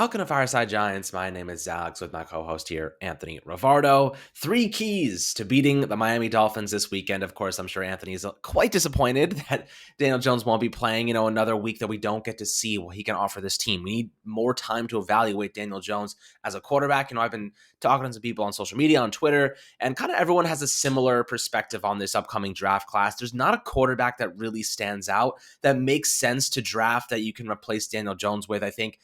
Welcome to Fireside Giants. My name is Alex with my co-host here, Anthony Rivardo. Three keys to beating the Miami Dolphins this weekend. Of course, I'm sure Anthony's quite disappointed that Daniel Jones won't be playing, another week that we don't get to see what he can offer this team. We need more time to evaluate Daniel Jones as a quarterback. I've been talking to some people on social media, on Twitter, and kind of everyone has a similar perspective on this upcoming draft class. There's not a quarterback that really stands out that makes sense to draft that you can replace Daniel Jones with. I think,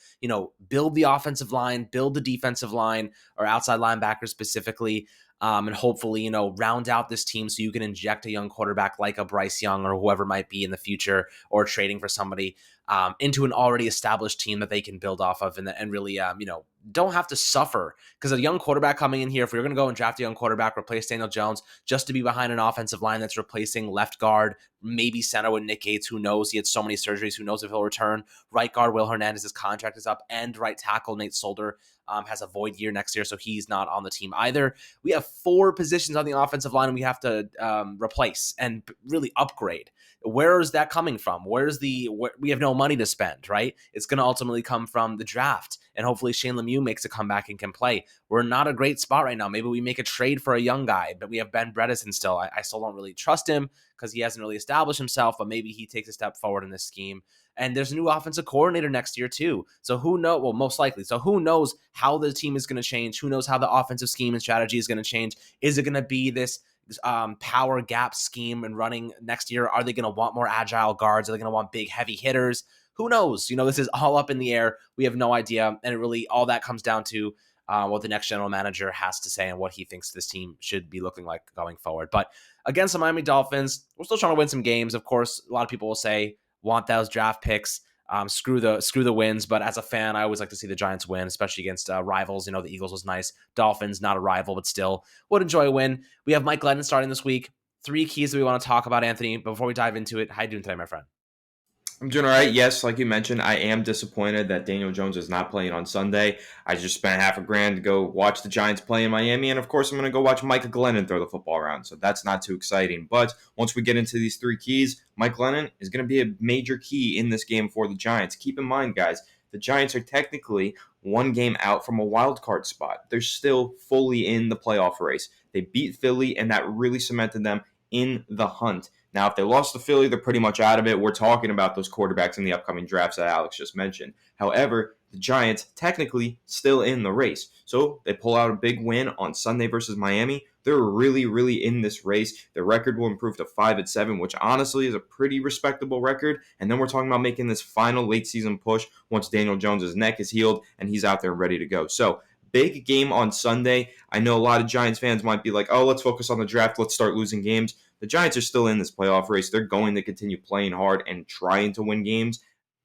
build the offensive line, build the defensive line or outside linebackers specifically, and hopefully, round out this team so you can inject a young quarterback like a Bryce Young or whoever might be in the future, or trading for somebody into an already established team that they can build off of and really, don't have to suffer. Because a young quarterback coming in here, if we're going to go and draft a young quarterback, replace Daniel Jones, just to be behind an offensive line that's replacing left guard, maybe center with Nick Gates, who knows? He had so many surgeries, who knows if he'll return. Right guard Will Hernandez's contract is up, and right tackle Nate Solder has a void year next year, so he's not on the team either. We have four positions on the offensive line and we have to replace and really upgrade. Where is that coming from? We have no money to spend, right? It's going to ultimately come from the draft, and hopefully Shane Lemieux makes a comeback and can play. We're not a great spot right now. Maybe we make a trade for a young guy, but we have Ben Bredesen still. I still don't really trust him because he hasn't really established himself, but maybe he takes a step forward in this scheme. And there's a new offensive coordinator next year too. So who knows? Well, most likely. So who knows how the team is going to change? Who knows how the offensive scheme and strategy is going to change? Is it going to be this power gap scheme and running next year? Are they going to want more agile guards? Are they going to want big, heavy hitters? Who knows? This is all up in the air. We have no idea. And it really, all that comes down to what the next general manager has to say and what he thinks this team should be looking like going forward. But against the Miami Dolphins, we're still trying to win some games. Of course, a lot of people will say, want those draft picks, screw the wins. But as a fan, I always like to see the Giants win, especially against rivals. The Eagles was nice. Dolphins, not a rival, but still would enjoy a win. We have Mike Glennon starting this week. Three keys that we want to talk about, Anthony. But before we dive into it, how you doing today, my friend? I'm doing all right. Yes, like you mentioned, I am disappointed that Daniel Jones is not playing on Sunday. I just spent $500 to go watch the Giants play in Miami, and of course, I'm going to go watch Mike Glennon throw the football around, so that's not too exciting. But once we get into these three keys, Mike Glennon is going to be a major key in this game for the Giants. Keep in mind, guys, the Giants are technically one game out from a wild card spot. They're still fully in the playoff race. They beat Philly, and that really cemented them in the hunt. Now, if they lost to Philly, they're pretty much out of it. We're talking about those quarterbacks in the upcoming drafts that Alex just mentioned. However, the Giants technically still in the race. So they pull out a big win on Sunday versus Miami. They're really, really in this race. Their record will improve to 5-7, which honestly is a pretty respectable record. And then we're talking about making this final late season push once Daniel Jones' neck is healed and he's out there ready to go. So big game on Sunday. I know a lot of Giants fans might be like, oh, let's focus on the draft. Let's start losing games. The Giants are still in this playoff race. They're going to continue playing hard and trying to win games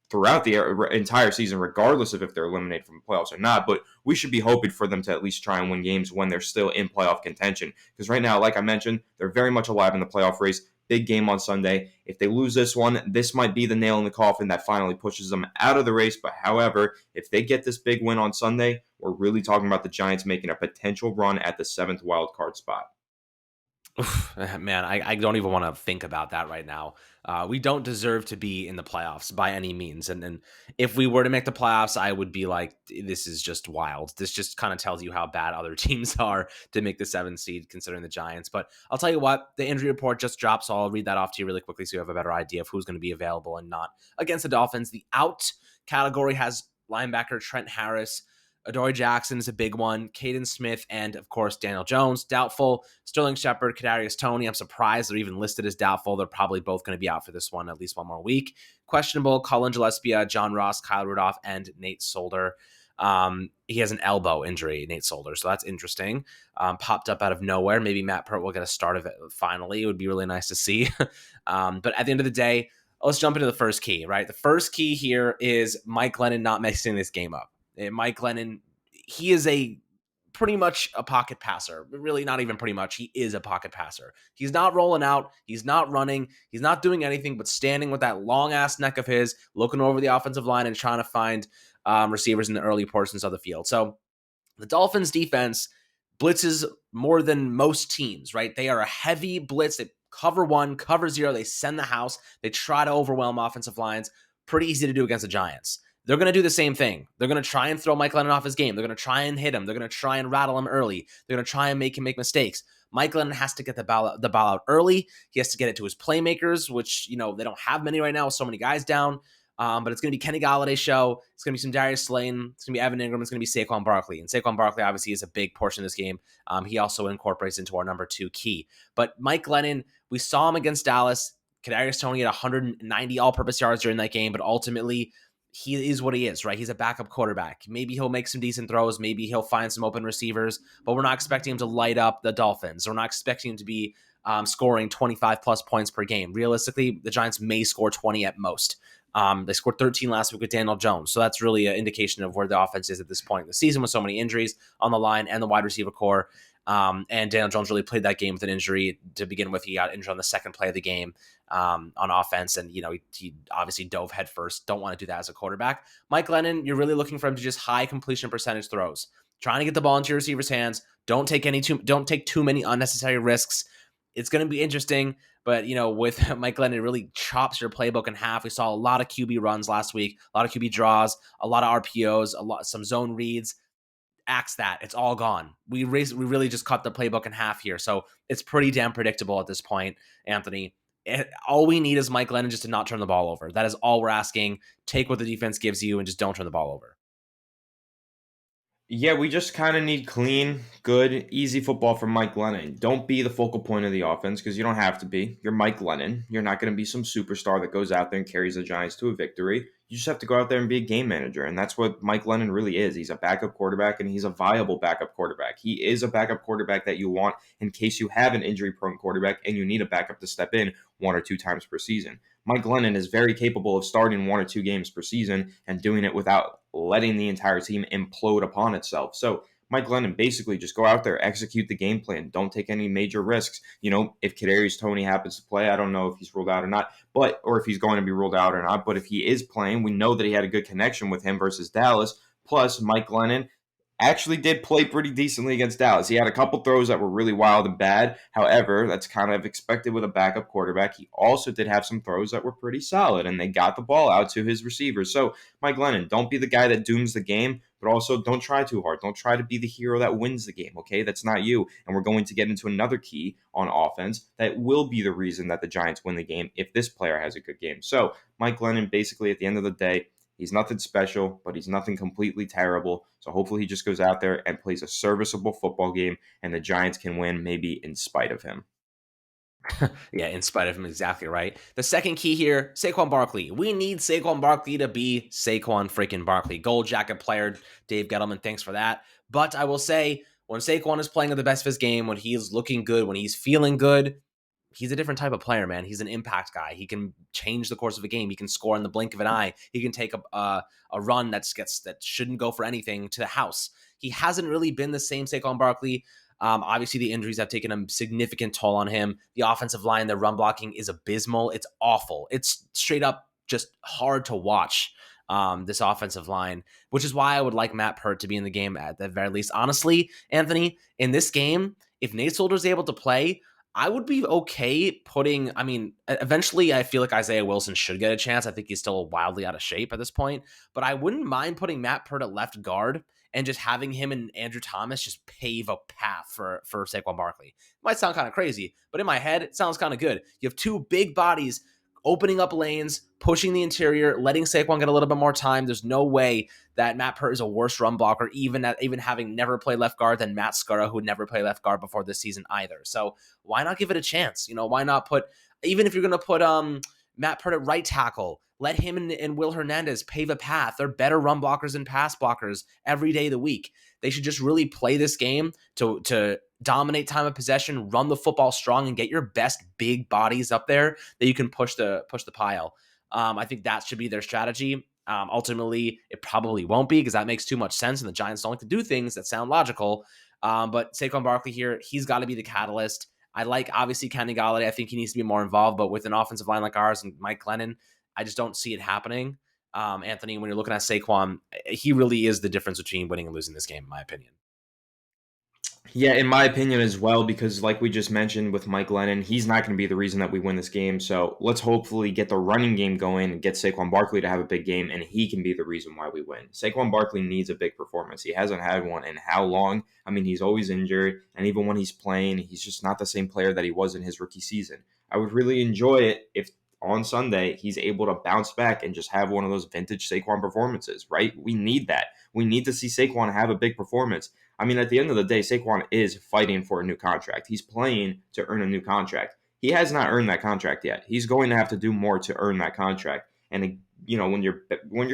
throughout the entire season, regardless of if they're eliminated from the playoffs or not. But we should be hoping for them to at least try and win games when they're still in playoff contention. Because right now, like I mentioned, they're very much alive in the playoff race. Big game on Sunday. If they lose this one, this might be the nail in the coffin that finally pushes them out of the race. But however, if they get this big win on Sunday, we're really talking about the Giants making a potential run at the 7th wild card spot. Oof, man, I don't even want to think about that right now. We don't deserve to be in the playoffs by any means. And if we were to make the playoffs, I would be like, this is just wild. This just kind of tells you how bad other teams are to make the 7th seed, considering the Giants. But I'll tell you what, the injury report just dropped, so I'll read that off to you really quickly so you have a better idea of who's going to be available and not. Against the Dolphins, the out category has linebacker Trent Harris. Adoree Jackson is a big one. Caden Smith and, of course, Daniel Jones, doubtful. Sterling Shepard, Kadarius Toney, I'm surprised they're even listed as doubtful. They're probably both going to be out for this one, at least one more week. Questionable, Colin Gillespie, John Ross, Kyle Rudolph, and Nate Solder. He has an elbow injury, Nate Solder, so that's interesting. Popped up out of nowhere. Maybe Matt Peart will get a start of it finally. It would be really nice to see. But at the end of the day, let's jump into the first key, right? The first key here is Mike Glennon not messing this game up. Mike Glennon, he is pretty much a pocket passer. Really, not even pretty much. He is a pocket passer. He's not rolling out. He's not running. He's not doing anything but standing with that long-ass neck of his, looking over the offensive line and trying to find receivers in the early portions of the field. So the Dolphins defense blitzes more than most teams, right? They are a heavy blitz. They cover 1, cover 0. They send the house. They try to overwhelm offensive lines. Pretty easy to do against the Giants. they're going to do the same thing. They're going to try and throw Mike Glennon off his game. They're going to try and hit him. They're going to try and rattle him early. They're going to try and make him make mistakes. Mike Glennon has to get the ball out early. He has to get it to his playmakers, which, they don't have many right now with so many guys down. But it's going to be Kenny Galladay's show. It's going to be some Darius Slayton. It's going to be Evan Ingram. It's going to be Saquon Barkley. And Saquon Barkley obviously is a big portion of this game. He also incorporates into our number 2 key. But Mike Glennon, we saw him against Dallas. Kadarius Toney had 190 all-purpose yards during that game, but ultimately he is what he is, right? He's a backup quarterback. Maybe he'll make some decent throws. Maybe he'll find some open receivers, but we're not expecting him to light up the Dolphins. We're not expecting him to be scoring 25 plus points per game. Realistically, the Giants may score 20 at most. They scored 13 last week with Daniel Jones. So that's really an indication of where the offense is at this point in the season with so many injuries on the line and the wide receiver core. And Daniel Jones really played that game with an injury to begin with. He got injured on the second play of the game on offense. And, he obviously dove headfirst. Don't want to do that as a quarterback. Mike Glennon, you're really looking for him to just high completion percentage throws. Trying to get the ball into your receiver's hands. Don't take too many unnecessary risks. It's going to be interesting. But, with Mike Glennon, it really chops your playbook in half. We saw a lot of QB runs last week, a lot of QB draws, a lot of RPOs, some zone reads. Axe that. It's all gone. We really just cut the playbook in half here. So it's pretty damn predictable at this point, Anthony. All we need is Mike Glennon just to not turn the ball over. That is all we're asking. Take what the defense gives you and just don't turn the ball over. Yeah, we just kind of need clean, good, easy football from Mike Glennon. Don't be the focal point of the offense because you don't have to be. You're Mike Glennon. You're not going to be some superstar that goes out there and carries the Giants to a victory. You just have to go out there and be a game manager. And that's what Mike Glennon really is. He's a backup quarterback, and he's a viable backup quarterback. He is a backup quarterback that you want in case you have an injury-prone quarterback and you need a backup to step in 1 or 2 times per season. Mike Glennon is very capable of starting 1 or 2 games per season and doing it without letting the entire team implode upon itself. So Mike Glennon basically just go out there, execute the game plan. Don't take any major risks. If Kadarius Toney happens to play, I don't know if he's ruled out or not, or if he's going to be ruled out or not. But if he is playing, we know that he had a good connection with him versus Dallas. Plus, Mike Glennon actually did play pretty decently against Dallas. He had a couple throws that were really wild and bad. However, that's kind of expected with a backup quarterback. He also did have some throws that were pretty solid, and they got the ball out to his receivers. So, Mike Glennon, don't be the guy that dooms the game, but also don't try too hard. Don't try to be the hero that wins the game, okay? That's not you. And we're going to get into another key on offense that will be the reason that the Giants win the game if this player has a good game. So, Mike Glennon, basically, at the end of the day, he's nothing special, but he's nothing completely terrible. So hopefully he just goes out there and plays a serviceable football game, and the Giants can win maybe in spite of him. Yeah, in spite of him, exactly right. The second key here, Saquon Barkley. We need Saquon Barkley to be Saquon freaking Barkley. Gold jacket player, Dave Gettleman, thanks for that. But I will say, when Saquon is playing at the best of his game, when he is looking good, when he's feeling good, he's a different type of player, man. He's an impact guy. He can change the course of a game. He can score in the blink of an eye. He can take a run that shouldn't go for anything to the house. He hasn't really been the same Saquon Barkley. Obviously, the injuries have taken a significant toll on him. The offensive line, the run blocking is abysmal. It's awful. It's straight up just hard to watch. This offensive line, which is why I would like Matt Peart to be in the game at the very least. Honestly, Anthony, in this game, if Nate Solder's able to play, I would be okay putting, eventually I feel like Isaiah Wilson should get a chance. I think he's still wildly out of shape at this point, but I wouldn't mind putting Matt Peart at left guard and just having him and Andrew Thomas just pave a path for Saquon Barkley. Might sound kind of crazy, but in my head, it sounds kind of good. You have 2 big bodies opening up lanes, pushing the interior, letting Saquon get a little bit more time. There's no way that Matt Peart is a worse run blocker, even having never played left guard than Matt Skura, who would never play left guard before this season either. So why not give it a chance? Why not even if you're going to put Matt Peart at right tackle, let him and Will Hernandez pave a path. They're better run blockers and pass blockers every day of the week. They should just really play this game to dominate time of possession, run the football strong, and get your best big bodies up there that you can push the pile. I think that should be their strategy. Ultimately, it probably won't be because that makes too much sense, and the Giants don't like to do things that sound logical. But Saquon Barkley here, he's got to be the catalyst. I like, obviously, Kenny Golladay. I think he needs to be more involved, but with an offensive line like ours and Mike Glennon, I just don't see it happening. Anthony, when you're looking at Saquon, he really is the difference between winning and losing this game, in my opinion. Yeah, in my opinion as well, because like we just mentioned with Mike Glennon, he's not going to be the reason that we win this game. So let's hopefully get the running game going and get Saquon Barkley to have a big game, and he can be the reason why we win. Saquon Barkley needs a big performance. He hasn't had one in how long? I mean, he's always injured, and even when he's playing, he's just not the same player that he was in his rookie season. I would really enjoy it if on Sunday he's able to bounce back and just have one of those vintage Saquon performances, right? We need that. We need to see Saquon have a big performance. I mean, at the end of the day, Saquon is fighting for a new contract. He's playing to earn a new contract. He has not earned that contract yet. He's going to have to do more to earn that contract. And when your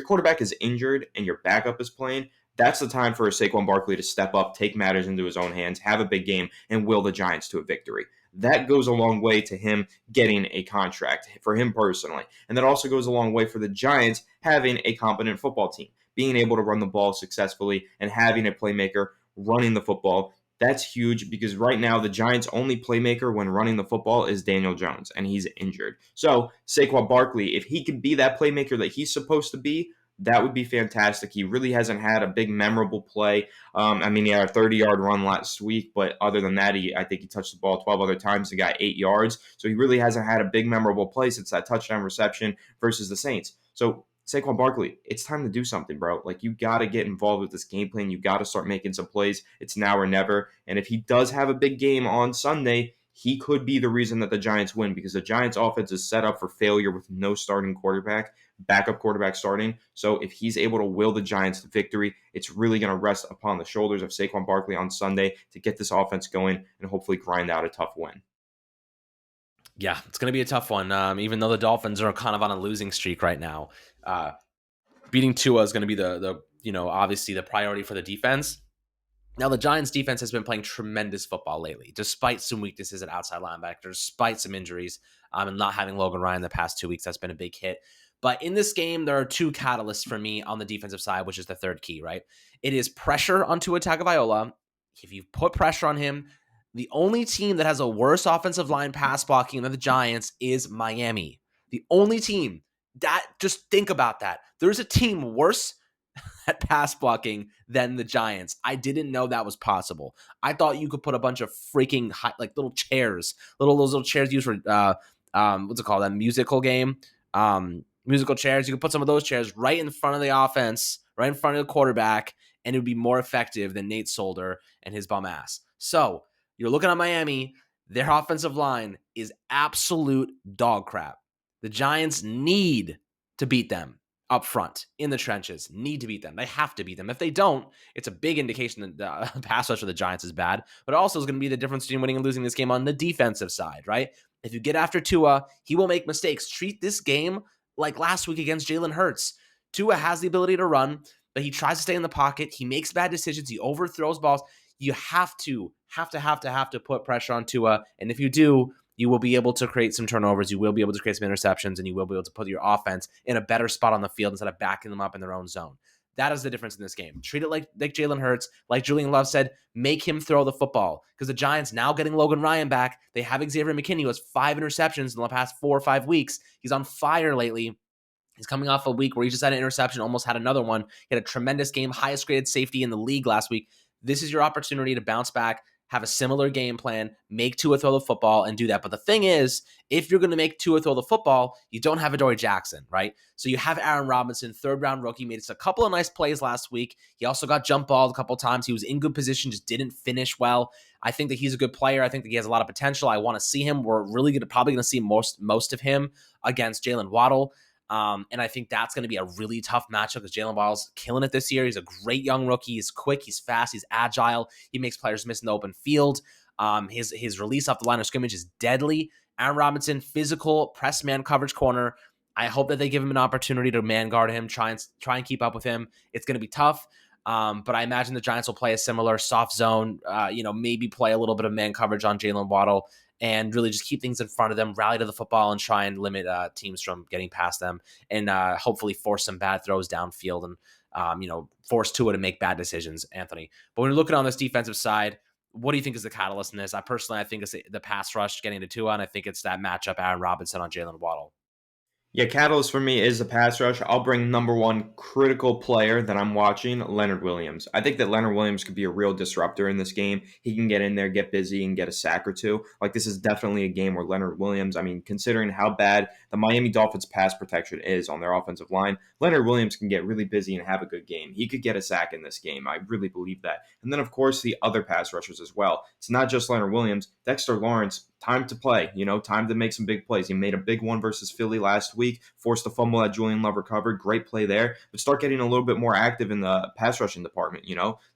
quarterback is injured and your backup is playing, that's the time for Saquon Barkley to step up, take matters into his own hands, have a big game, and will the Giants to a victory. That goes a long way to him getting a contract for him personally. And that also goes a long way for the Giants having a competent football team, being able to run the ball successfully and having a playmaker running the football. That's huge because right now the Giants' only playmaker when running the football is Daniel Jones, and he's injured. So Saquon Barkley, if he could be that playmaker that he's supposed to be, that would be fantastic. He really hasn't had a big memorable play. I mean, he had a 30-yard run last week, but other than that, I think he touched the ball 12 other times and got 8 yards. So he really hasn't had a big memorable play since that touchdown reception versus the Saints. So Saquon Barkley, it's time to do something, bro. Like, you got to get involved with this game plan. You got to start making some plays. It's now or never. And if he does have a big game on Sunday, he could be the reason that the Giants win because the Giants' offense is set up for failure with no starting quarterback, backup quarterback starting. So if he's able to will the Giants to victory, it's really going to rest upon the shoulders of Saquon Barkley on Sunday to get this offense going and hopefully grind out a tough win. Yeah, it's going to be a tough one. Even though the Dolphins are kind of on a losing streak right now, uh, beating Tua is going to be the obviously the priority for the defense. Now, the Giants' defense has been playing tremendous football lately, despite some weaknesses at outside linebacker, despite some injuries, and not having Logan Ryan the past 2 weeks. That's been a big hit. But in this game, there are two catalysts for me on the defensive side, which is the third key, right? It is pressure on Tua Tagovailoa. If you put pressure on him, the only team that has a worse offensive line pass blocking than the Giants is Miami. The only team. Just think about that. There's a team worse at pass blocking than the Giants. I didn't know that was possible. I thought you could put a bunch of freaking little chairs, those little chairs used for what's it called? That musical game, musical chairs. You could put some of those chairs right in front of the offense, right in front of the quarterback, and it would be more effective than Nate Solder and his bum ass. So you're looking at Miami. Their offensive line is absolute dog crap. The Giants need to beat them up front in the trenches, need to beat them. They have to beat them. If they don't, it's a big indication that the pass rush for the Giants is bad, but also is going to be the difference between winning and losing this game on the defensive side, right? If you get after Tua, he will make mistakes. Treat this game like last week against Jalen Hurts. Tua has the ability to run, but he tries to stay in the pocket. He makes bad decisions. He overthrows balls. You have to put pressure on Tua, and if you do, you will be able to create some turnovers. You will be able to create some interceptions, and you will be able to put your offense in a better spot on the field instead of backing them up in their own zone. That is the difference in this game. Treat it like Jalen Hurts. Like Julian Love said, make him throw the football. Because the Giants now getting Logan Ryan back, they have Xavier McKinney, who has 5 interceptions in the past 4 or 5 weeks. He's on fire lately. He's coming off a week where he just had an interception, almost had another one. He had a tremendous game, highest graded safety in the league last week. This is your opportunity to bounce back, have a similar game plan, make Tua throw the football, and do that. But the thing is, if you're going to make Tua throw the football, you don't have Adoree Jackson, right? So you have Aaron Robinson, third-round rookie, made us a couple of nice plays last week. He also got jump balled a couple of times. He was in good position, just didn't finish well. I think that he's a good player. I think that he has a lot of potential. I want to see him. We're really probably going to see most of him against Jalen Waddle. And I think that's going to be a really tough matchup because Jalen Waddle's killing it this year. He's a great young rookie. He's quick. He's fast. He's agile. He makes players miss in the open field. His release off the line of scrimmage is deadly. Aaron Robinson, physical, press man coverage corner. I hope that they give him an opportunity to man guard him, try and keep up with him. It's going to be tough. But I imagine the Giants will play a similar soft zone, maybe play a little bit of man coverage on Jalen Waddle and really just keep things in front of them, rally to the football and try and limit teams from getting past them and hopefully force some bad throws downfield and, force Tua to make bad decisions, Anthony. But when you're looking on this defensive side, what do you think is the catalyst in this? I think it's the pass rush getting to Tua, and I think it's that matchup, Aaron Robinson on Jalen Waddle. Yeah, catalyst for me is the pass rush. I'll bring number one critical player that I'm watching, Leonard Williams. I think that Leonard Williams could be a real disruptor in this game. He can get in there, get busy, and get a sack or two. Like, this is definitely a game where Leonard Williams, I mean, considering how bad the Miami Dolphins pass protection is on their offensive line, Leonard Williams can get really busy and have a good game. He could get a sack in this game. I really believe that. And then, of course, the other pass rushers as well. It's not just Leonard Williams. Dexter Lawrence, time to play, time to make some big plays. He made a big one versus Philly last week, forced a fumble that Julian Love recovered. Great play there, but start getting a little bit more active in the pass rushing department.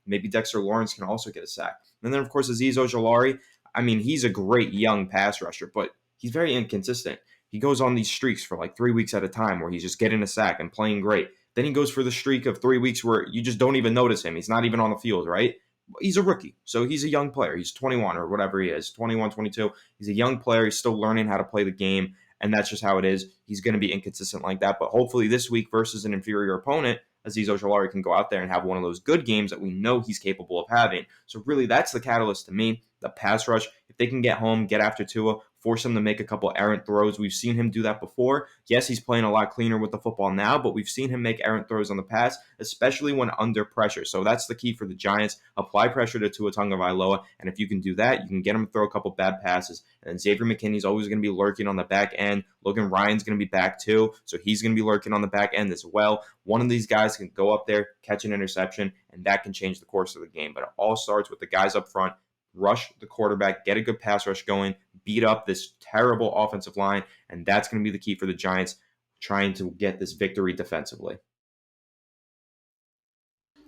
Maybe Dexter Lawrence can also get a sack. And then, of course, Azeez Ojulari. I mean, he's a great young pass rusher, but he's very inconsistent. He goes on these streaks for like 3 weeks at a time where he's just getting a sack and playing great. Then he goes for the streak of 3 weeks where you just don't even notice him. He's not even on the field, right? He's a rookie, so he's a young player. He's 21 or whatever he is, 21, 22. He's a young player. He's still learning how to play the game, and that's just how it is. He's going to be inconsistent like that, but hopefully this week versus an inferior opponent, Azeez Ojulari can go out there and have one of those good games that we know he's capable of having. So really, that's the catalyst to me, the pass rush. If they can get home, get after Tua, force him to make a couple errant throws. We've seen him do that before. Yes, he's playing a lot cleaner with the football now, but we've seen him make errant throws on the pass, especially when under pressure. So that's the key for the Giants. Apply pressure to Tua Tagovailoa, and if you can do that, you can get him to throw a couple bad passes. And then Xavier McKinney's always going to be lurking on the back end. Logan Ryan's going to be back too, so he's going to be lurking on the back end as well. One of these guys can go up there, catch an interception, and that can change the course of the game. But it all starts with the guys up front. Rush the quarterback, get a good pass rush going, beat up this terrible offensive line, and that's going to be the key for the Giants trying to get this victory defensively.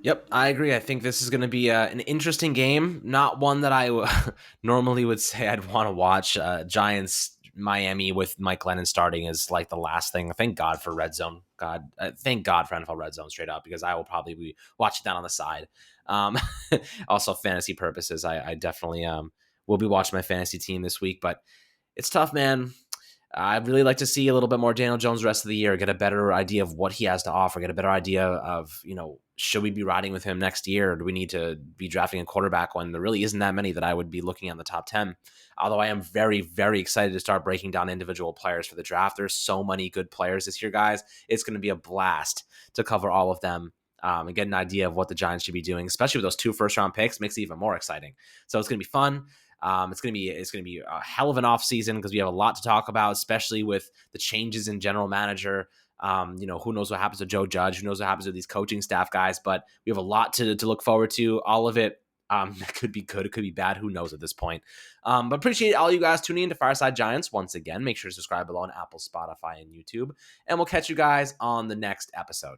Yep, I agree. I think this is going to be an interesting game. Not one that I normally would say I'd want to watch. Giants Miami with Mike Glennon starting is like the last thing. Thank God for Red Zone. Thank God for NFL Red Zone straight up, because I will probably be watching that on the side. Um, Also, fantasy purposes, I definitely will be watching my fantasy team this week. But it's tough, man. I'd really like to see a little bit more Daniel Jones the rest of the year, get a better idea of what he has to offer, get a better idea of, should we be riding with him next year? Or do we need to be drafting a quarterback when there really isn't that many that I would be looking at in the top 10? Although I am very, very excited to start breaking down individual players for the draft. There's so many good players this year, guys. It's going to be a blast to cover all of them. And get an idea of what the Giants should be doing, especially with those 2 first-round picks, makes it even more exciting. So it's going to be fun. It's going to be a hell of an offseason because we have a lot to talk about, especially with the changes in general manager. Who knows what happens to Joe Judge? Who knows what happens to these coaching staff guys? But we have a lot to look forward to. All of it could be good. It could be bad. Who knows at this point? But appreciate all you guys tuning in to Fireside Giants once again. Make sure to subscribe below on Apple, Spotify, and YouTube. And we'll catch you guys on the next episode.